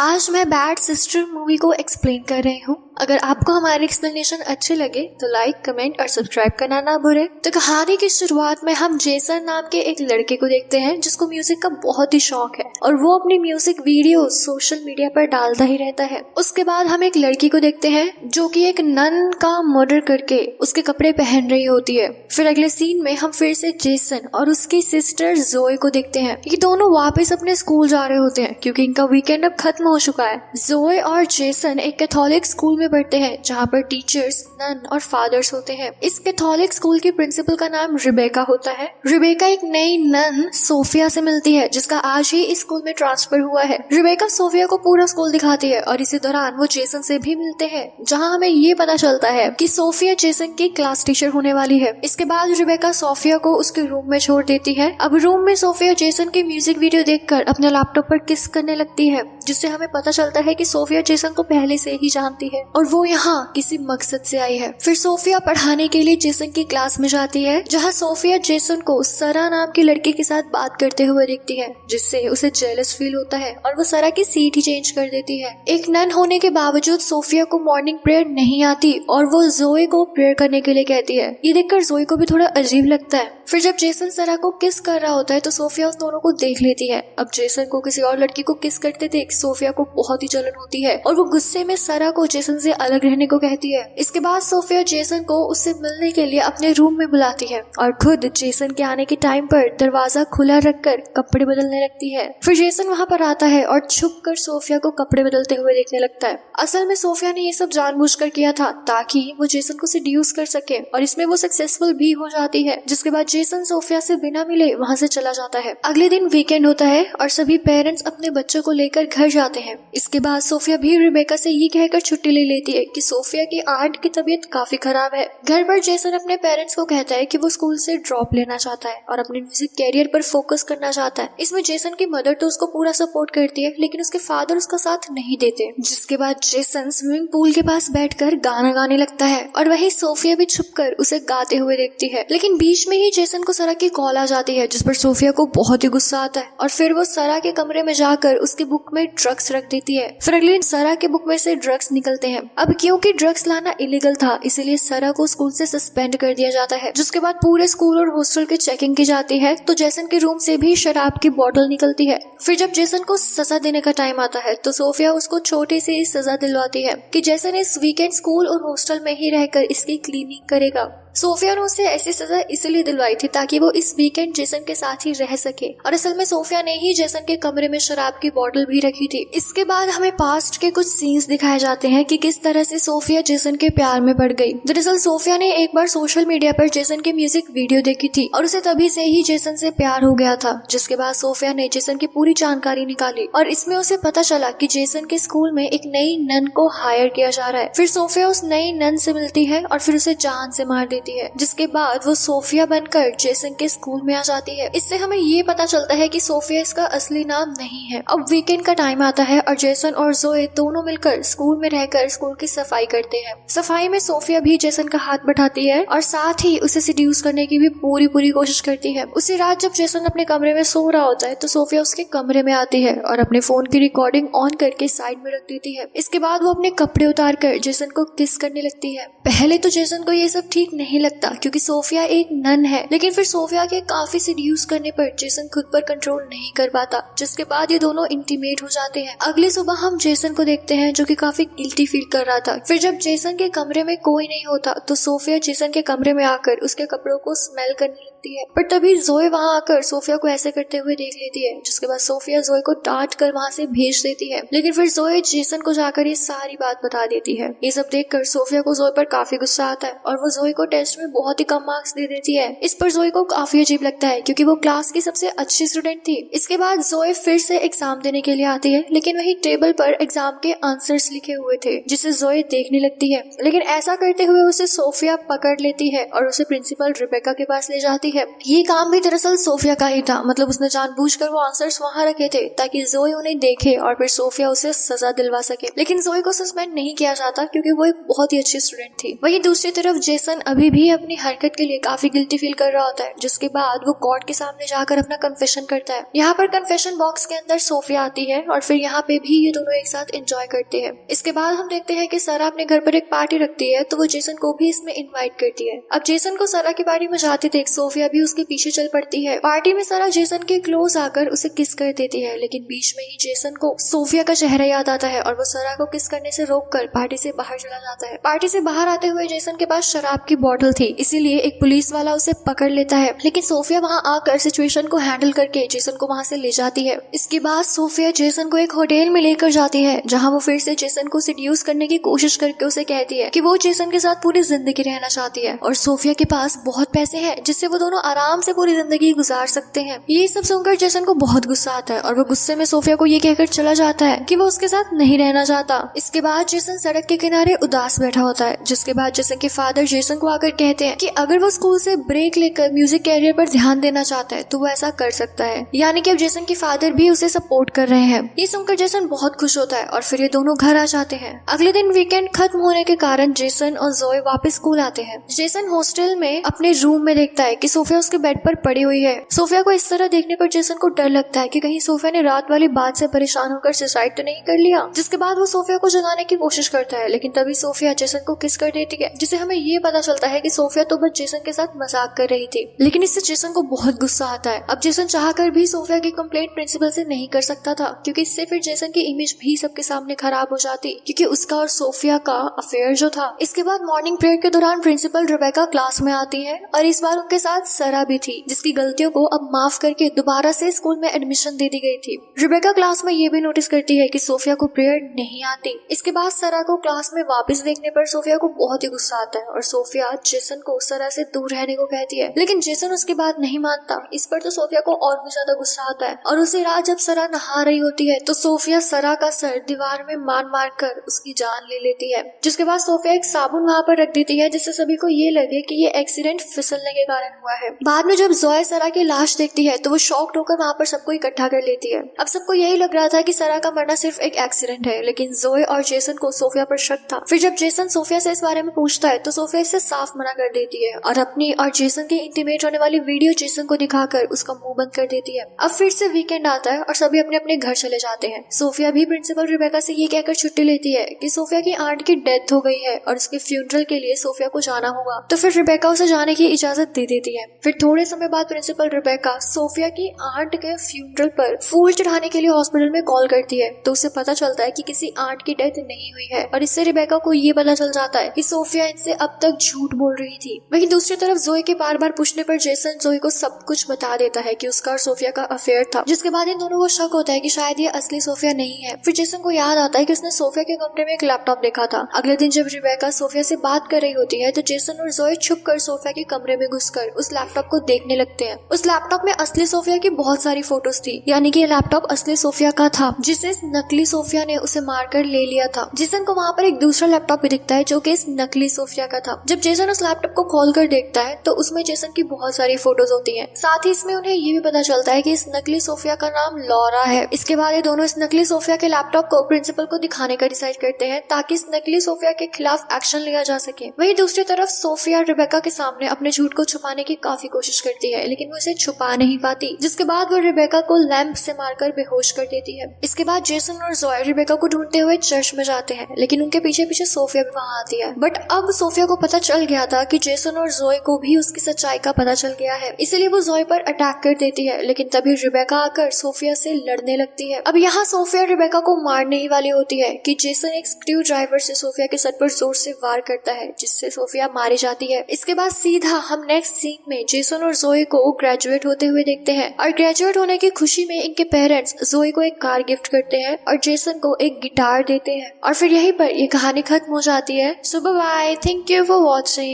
आज मैं bad sister movie को एक्सप्लेन कर रही हूँ। अगर आपको हमारी एक्सप्लेनेशन अच्छे लगे तो लाइक, कमेंट और सब्सक्राइब करना ना भूलें। तो कहानी की शुरुआत में हम जेसन नाम के एक लड़के को देखते हैं जिसको म्यूजिक का बहुत ही शौक है और वो अपनी म्यूजिक वीडियो सोशल मीडिया पर डालता ही रहता है। उसके बाद हम एक लड़की को देखते हैं जो कि एक नन का मर्डर करके उसके कपड़े पहन रही होती है। फिर अगले सीन में हम फिर से जेसन और उसकी सिस्टर जोए को देखते हैं। ये दोनों वापस अपने स्कूल जा रहे होते हैं क्योंकि इनका वीकेंड अब खत्म हो चुका है। जोए और जेसन एक कैथोलिक स्कूल में पढ़ते हैं जहाँ पर टीचर्स, नन और फादर्स होते हैं। इस कैथोलिक स्कूल की प्रिंसिपल का नाम रिबेका होता है। रिबेका एक नई नन सोफिया से मिलती है जिसका आज ही इस स्कूल में ट्रांसफर हुआ है। रिबेका सोफिया को पूरा स्कूल दिखाती है और इसी दौरान वो जेसन से भी मिलते हैं जहाँ हमें ये पता चलता है कि सोफिया जेसन की क्लास टीचर होने वाली है। इसके बाद रिबेका सोफिया को उसके रूम में छोड़ देती है। अब रूम में सोफिया जेसन की म्यूजिक वीडियो देखकर अपने लैपटॉप पर किस करने लगती है जिससे हमें पता चलता है कि सोफिया जेसन को पहले से ही जानती है और वो यहाँ किसी मकसद से आई है। फिर सोफिया पढ़ाने के लिए जेसन की क्लास में जाती है जहाँ सोफिया जेसन को सरा नाम की लड़की के साथ बात करते हुए देखती है जिससे उसे जेलस फील होता है और वो सरा की सीट ही चेंज कर देती है। एक नन होने के बावजूद सोफिया को मॉर्निंग प्रेयर नहीं आती और वो जोए को प्रेयर करने के लिए कहती है। ये देखकर जोए को भी थोड़ा अजीब लगता है। फिर जब जेसन सरा को किस कर रहा होता है तो सोफिया उस दोनों को देख लेती है। अब जेसन को किसी और लड़की को किस करते देख सोफिया को बहुत ही जलन होती है और वो गुस्से में सरा को जेसन से अलग रहने को कहती है। इसके बाद सोफिया जेसन को उससे मिलने के लिए अपने रूम में बुलाती है और खुद जेसन के आने के टाइम पर दरवाजा खुला रखकर कपड़े बदलने लगती है। फिर जेसन वहाँ पर आता है और छुप कर सोफिया को कपड़े बदलते हुए देखने लगता है। असल में सोफिया ने ये सब जानबूझकर किया था ताकि वो जेसन को सेड्यूस कर सके और इसमें वो सक्सेसफुल भी हो जाती है। जिसके बाद जेसन सोफिया से बिना मिले वहाँ से चला जाता है। अगले दिन वीकेंड होता है और सभी पेरेंट्स अपने बच्चों को लेकर घर जाते हैं। इसके बाद सोफिया भी रिबेका से ये कहकर छुट्टी ले लेती है कि सोफिया की आंट की तबीयत काफी खराब है। घर पर जेसन अपने पेरेंट्स को कहता है कि वो स्कूल से ड्रॉप लेना चाहता है और अपने म्यूजिक कैरियर पर फोकस करना चाहता है। इसमें जेसन की मदर तो उसको पूरा सपोर्ट करती है लेकिन उसके फादर उसका साथ नहीं देते। जिसके बाद जेसन स्विमिंग पूल के पास बैठकर गाना गाने लगता है और वही सोफिया भी छुपकर उसे गाते हुए देखती है। लेकिन बीच में ही जेसन को सरा की कॉल आ जाती है जिस पर सोफिया को बहुत ही गुस्सा आता है और फिर वो सरा के कमरे में जाकर उसकी बुक में ड्रग्स रख देती है। फिर अगले दिन सरा के बुक में से ड्रग्स निकलते हैं। अब क्योंकि ड्रग्स लाना इलीगल था इसीलिए सरा को स्कूल से सस्पेंड कर दिया जाता है। जिसके बाद पूरे स्कूल और हॉस्टल की चेकिंग की जाती है तो जेसन के रूम से भी शराब की बोतल निकलती है। फिर जब जेसन को सजा देने का टाइम आता है तो सोफिया उसको छोटी सी सजा दिलवाती है कि जेसन इस वीकेंड स्कूल और हॉस्टल में ही रहकर इसकी क्लीनिंग करेगा। सोफिया ने उसे ऐसी सजा इसलिए दिलवाई थी ताकि वो इस वीकेंड जेसन के साथ ही रह सके और असल में सोफिया ने ही जेसन के कमरे में शराब की बोतल भी रखी थी। इसके बाद हमें पास्ट के कुछ सीन्स दिखाए जाते हैं कि किस तरह से सोफिया जेसन के प्यार में पड़ गई। दरअसल सोफिया ने एक बार सोशल मीडिया पर जेसन की म्यूजिक वीडियो देखी थी और उसे तभी से ही जेसन से प्यार हो गया था। जिसके बाद सोफिया ने जेसन की पूरी जानकारी निकाली और इसमें उसे पता चला कि जेसन के स्कूल में एक नई नन को हायर किया जा रहा है। फिर सोफिया उस नई नन से मिलती है और फिर उसे जान से मार देती है। जिसके बाद वो सोफिया बनकर जेसन के स्कूल में आ जाती है। इससे हमें ये पता चलता है कि सोफिया इसका असली नाम नहीं है। अब वीकेंड का टाइम आता है और जेसन और जोए दोनों मिलकर स्कूल में रहकर स्कूल की सफाई करते हैं। सफाई में सोफिया भी जेसन का हाथ बढ़ाती है और साथ ही उसे सेड्यूस करने की भी पूरी कोशिश करती है। उसी रात जब जेसन अपने कमरे में सो रहा होता है तो सोफिया उसके कमरे में आती है और अपने फोन की रिकॉर्डिंग ऑन करके साइड में रख देती है। इसके बाद वो अपने कपड़े उतार कर जेसन को किस करने लगती है। पहले तो जेसन को ये सब ठीक नहीं लगता क्योंकि सोफिया एक नन है, लेकिन फिर सोफिया के काफी सेड्यूस करने पर जेसन खुद पर कंट्रोल नहीं कर पाता। जिसके बाद ये दोनों इंटीमेट हो जाते हैं। अगली सुबह हम जेसन को देखते हैं जो कि काफी गिल्टी फील कर रहा था। फिर जब जेसन के कमरे में कोई नहीं होता तो सोफिया जेसन के कमरे में आकर उसके कपड़ों को स्मेल करने लगती है। पर तभी जोए वहाँ आकर सोफिया को ऐसे करते हुए देख लेती है। जिसके बाद सोफिया जोए को डांट कर वहाँ से भेज देती है। लेकिन फिर जोए जेसन को जाकर ये सारी बात बता देती है। ये सब देखकर सोफिया को जोए पर काफी गुस्सा आता है और वो जोए को टेस्ट में बहुत ही कम मार्क्स दे देती है। इस पर जोए को काफी अजीब लगता है क्योंकि वो क्लास की सबसे अच्छी स्टूडेंट थी। इसके बाद जोए फिर से एग्जाम देने के लिए आती है लेकिन वही टेबल पर एग्जाम के आंसर्स लिखे हुए थे जिसे जोए देखने लगती है। लेकिन ऐसा करते हुए उसे सोफिया पकड़ लेती है और उसे प्रिंसिपल रिबेका के पास ले जाती है। ये काम भी दरअसल सोफिया का ही था, मतलब उसने जानबूझकर वो आंसर्स वहाँ रखे थे ताकि जोए उन्हें देखे और फिर सोफिया उसे सजा दिलवा सके। लेकिन जोए को सस्पेंड नहीं किया जाता क्योंकि वो एक बहुत ही अच्छी स्टूडेंट थी। वहीं दूसरी तरफ जेसन अभी भी अपनी हरकत के लिए काफी गिल्टी फील कर रहा होता है, जिसके बाद वो कोर्ट के सामने जाकर अपना कन्फेशन करता है। यहाँ पर कन्फेशन बॉक्स के अंदर सोफिया आती है और फिर यहाँ पे भी ये दोनों एक साथ एंजॉय करते हैं। इसके बाद हम देखते हैं कि सारा अपने घर पर एक पार्टी रखती है, तो वो जेसन को भी इसमें इन्वाइट करती है। अब जेसन को सारा की पार्टी में जाते देख सोफिया भी उसके पीछे चल पड़ती है। पार्टी में सारा जेसन के क्लोज आकर उसे किस कर देती है, लेकिन बीच में ही जेसन को सोफिया का चेहरा याद आता है और वो सारा को किस करने से रोककर पार्टी से बाहर चला जाता है। पार्टी से बाहर आते हुए जेसन के पास शराब की बोतल थी, इसीलिए एक पुलिस वाला उसे पकड़ लेता है, लेकिन सोफिया वहाँ आकर सिचुएशन को हैंडल करके जेसन को वहाँ से ले जाती है। इसके बाद सोफिया जेसन को एक होटल में लेकर जाती है, जहाँ वो फिर से जेसन को सिड्यूस करने की कोशिश करके उसे कहती है कि वो जेसन के साथ पूरी जिंदगी रहना चाहती है और सोफिया के पास बहुत पैसे हैं जिससे वो दोनों आराम से पूरी जिंदगी गुजार सकते हैं। ये सब सुनकर जेसन को बहुत गुस्सा आता है और वो गुस्से में सोफिया को ये कहकर चला जाता है कि वो उसके साथ नहीं रहना चाहता। इसके बाद जेसन सड़क के किनारे उदास बैठा होता है, जिसके बाद जेसन के फादर जेसन को आकर कहते हैं कि अगर वो स्कूल से ब्रेक लेकर म्यूजिक कैरियर पर ध्यान देना चाहता है तो वो ऐसा कर सकता है, यानी कि अब जेसन के फादर भी उसे सपोर्ट कर रहे हैं। ये सुनकर जेसन बहुत खुश होता है और फिर ये दोनों घर आ जाते हैं। अगले दिन वीकेंड खत्म होने के कारण जेसन और जोए वापस स्कूल आते हैं। जेसन हॉस्टल में अपने रूम में देखता है कि सोफिया उसके बेड पर पड़ी हुई है। सोफिया को इस तरह देखने पर जेसन को डर लगता है कि कहीं सोफिया ने रात वाली बात से परेशान होकर सुसाइड तो नहीं कर लिया। जिसके बाद वो सोफिया को जगाने की कोशिश करता है, लेकिन तभी सोफिया जेसन को किस कर देती है, जिससे हमें ये पता चलता है कि सोफिया तो बस जेसन के साथ मजाक कर रही थी। लेकिन इससे जेसन को बहुत गुस्सा आता है। अब जेसन चाहकर भी सोफिया की कंप्लेंट प्रिंसिपल से नहीं कर सकता था, क्योंकि इससे फिर जेसन की इमेज भी सबके सामने खराब हो जाती, क्योंकि उसका और सोफिया का अफेयर जो था। इसके बाद मॉर्निंग प्रेयर के दौरान प्रिंसिपल रिबेका क्लास में आती है और इस बार उनके साथ सरा भी थी, जिसकी गलतियों को अब माफ करके दोबारा से स्कूल में एडमिशन दे दी गई थी। रिबेका क्लास में ये भी नोटिस करती है कि सोफिया को प्रेयर नहीं आती। इसके बाद सरा को क्लास में वापस देखने पर सोफिया को बहुत ही गुस्सा आता है और सोफिया जेसन को सरा से दूर रहने को कहती है, लेकिन जेसन उसकी बात नहीं मानता। इस पर तो सोफिया को और भी ज्यादा गुस्सा आता है और उसी रात जब सरा नहा रही होती है तो सोफिया सरा का सर दीवार में मार कर उसकी जान ले लेती है। जिसके बाद सोफिया एक साबुन वहाँ पर रख देती है, जिससे सभी को ये लगे कि ये एक्सीडेंट फिसलने के कारण हुआ है। बाद में जब जोए सरा की लाश देखती है तो वो शॉक्ड होकर वहाँ पर सबको इकट्ठा कर लेती है। अब सबको यही लग रहा था कि सरा का मरना सिर्फ एक एक्सीडेंट है, लेकिन जोए और जेसन को सोफिया पर शक था। फिर जब जेसन सोफिया से इस बारे में पूछता है तो सोफिया इससे साफ मना कर देती है और अपनी और जेसन की इंटीमेट होने वाली वीडियो जेसन को दिखाकर उसका मुंह बंद कर देती है। अब फिर से वीकेंड आता है और सभी अपने अपने घर चले जाते हैं। सोफिया भी प्रिंसिपल रिबेका से ये कहकर छुट्टी लेती है कि सोफिया की आंट की डेथ हो गई है और उसके फ्यूनरल के लिए सोफिया को जाना होगा, तो फिर रिबेका उसे जाने की इजाजत दे देती है। फिर थोड़े समय बाद प्रिंसिपल रिबेका सोफिया की आंट के फ्यूनरल पर फूल चढ़ाने के लिए हॉस्पिटल में कॉल करती है, तो उसे पता चलता है कि किसी आंट की डेथ नहीं हुई है और इससे रिबेका को ये पता चल जाता है कि सोफिया इनसे अब तक झूठ बोल रही थी। वहीं दूसरी तरफ जोए के बार बार पूछने पर जेसन जोए को सब कुछ बता देता है कि उसका और सोफिया का अफेयर था, जिसके बाद इन दोनों को शक होता है कि शायद ये असली सोफिया नहीं है। फिर जेसन को याद आता है कि उसने सोफिया के कमरे में एक लैपटॉप देखा था। अगले दिन जब रिबेका सोफिया से बात कर रही होती है तो जेसन और जोए छुप कर सोफिया के कमरे में घुसकर उस लैपटॉप को देखने लगते हैं। उस लैपटॉप में असली सोफिया की बहुत सारी फोटोज थी, यानी कि ये लैपटॉप असली सोफिया का था, जिसे इस नकली सोफिया ने उसे मारकर ले लिया था। जेसन को वहाँ पर एक दूसरा लैपटॉप भी दिखता है जो कि इस नकली सोफिया का था। जब जेसन उस लैपटॉप को खोलकर देखता है तो उसमें जेसन की बहुत सारी फोटोज होती हैं। साथ ही इसमें उन्हें ये भी पता चलता है कि इस नकली सोफिया का नाम लॉरा है। इसके बाद ये दोनों इस नकली सोफिया के लैपटॉप को प्रिंसिपल को दिखाने का डिसाइड करते हैं ताकि इस नकली सोफिया के खिलाफ एक्शन लिया जा सके। वहीं दूसरी तरफ सोफिया रिबेका के सामने अपने झूठ को छुपाने की काफी कोशिश करती है, लेकिन वो इसे छुपा नहीं पाती, जिसके बाद वो रिबेका को लैंप से मारकर बेहोश कर देती है। इसके बाद जेसन और जोए रिबेका को ढूंढते हुए चर्च में जाते हैं, लेकिन उनके पीछे पीछे सोफिया भी वहाँ आती है। बट अब सोफिया को पता चल गया था कि जेसन और जोए को भी उसकी सच्चाई का पता चल गया है, इसलिए वो जोए पर अटैक कर देती है। लेकिन तभी रिबेका आकर सोफिया से लड़ने लगती है। अब यहाँ सोफिया रिबेका को मारने ही वाली होती है कि जेसन एक स्क्रू ड्राइवर से सोफिया के सर पर जोर से वार करता है, जिससे सोफिया मारी जाती है। इसके बाद सीधा हम नेक्स्ट सीन में जेसन और जोए को ग्रेजुएट होते हुए देखते हैं और ग्रेजुएट होने की खुशी में इनके पेरेंट्स जोए को एक कार गिफ्ट करते हैं और जेसन को एक गिटार देते हैं और फिर यहीं पर ये कहानी खत्म हो जाती है। So bye, thank you for watching.